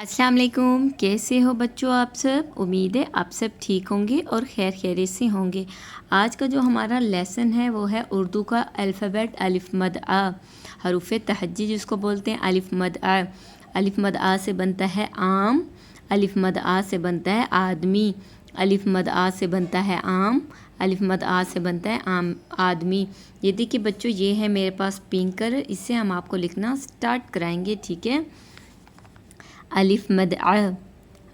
अस्सलाम वालेकुम। कैसे हो बच्चों आप सब? उम्मीद है आप सब ठीक होंगे और खैरियत से होंगे। आज का जो हमारा लेसन है वो है उर्दू का अल्फ़ाबेट अलिफ मद आ, हरूफ तहज्जी जिसको बोलते हैं अलिफ मद आ। अलिफ मद आ से बनता है आम, अलिफ मद आ से बनता है आदमी, अलिफ मद आ से बनता है आम, अलिफ मद आ से बनता है आम आदमी। ये देखिए बच्चों, ये है मेरे पास पिंक कलर, इससे हम आपको लिखना स्टार्ट कराएंगे, ठीक है। अलिफ मद आ,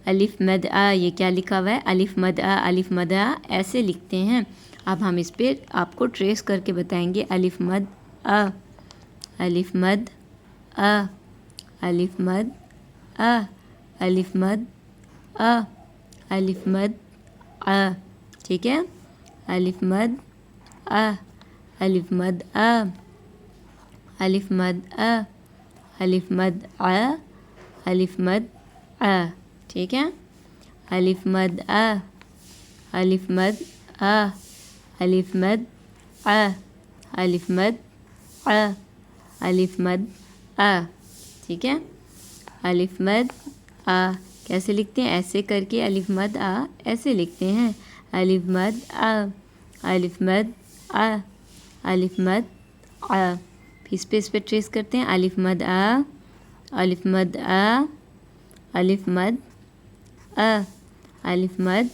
अलिफ मद आ, ये क्या लिखा हुआ है? अलिफ मद आ, अलिफ मद आ ऐसे लिखते हैं। अब हम इस पर आपको ट्रेस करके बताएंगे। अलिफ मद आ, अलिफ मद आ, अलिफ मद आ, अलिफ मद आ, अलिफ मद आ, ठीक है। अलिफ मद आ, अलिफ मद आ, अलिफ मद आ, अलिफ मद आ, अलिफ मद आ, ठीक है। अलिफ मद आ, अलिफ मद आ, अलिफ मद आ, अलिफ मद आ, अलिफ मद आ, ठीक है। अलिफ मद आ कैसे लिखते हैं? ऐसे करके अलिफ मद आ ऐसे लिखते हैं। अलिफ मद आ, अलिफ मद आ, अलिफ मद आ। फिर इस पे ट्रेस करते हैं। अलिफ मद आ, अलिफ मद आ, अलिफ मद आ, अलिफ मद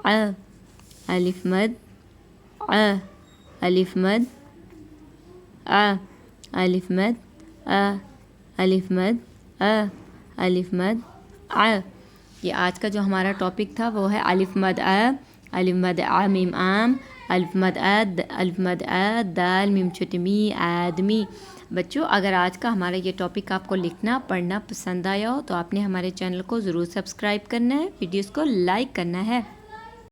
आ, अलिफ मद आ, अलिफ मद आ, अलिफ मद आ, अलिफ मद आ, अलिफ मद आ। ये आज का जो हमारा टॉपिक था वो है अलिफ मद आ, अलिफ मद आ मीम आम, अलिफ मद आ, अलिफ मद आ दाल मीम छोटी मी आदमी। बच्चों, अगर आज का हमारा ये टॉपिक आपको लिखना पढ़ना पसंद आया हो तो आपने हमारे चैनल को ज़रूर सब्सक्राइब करना है, वीडियोस को लाइक करना है।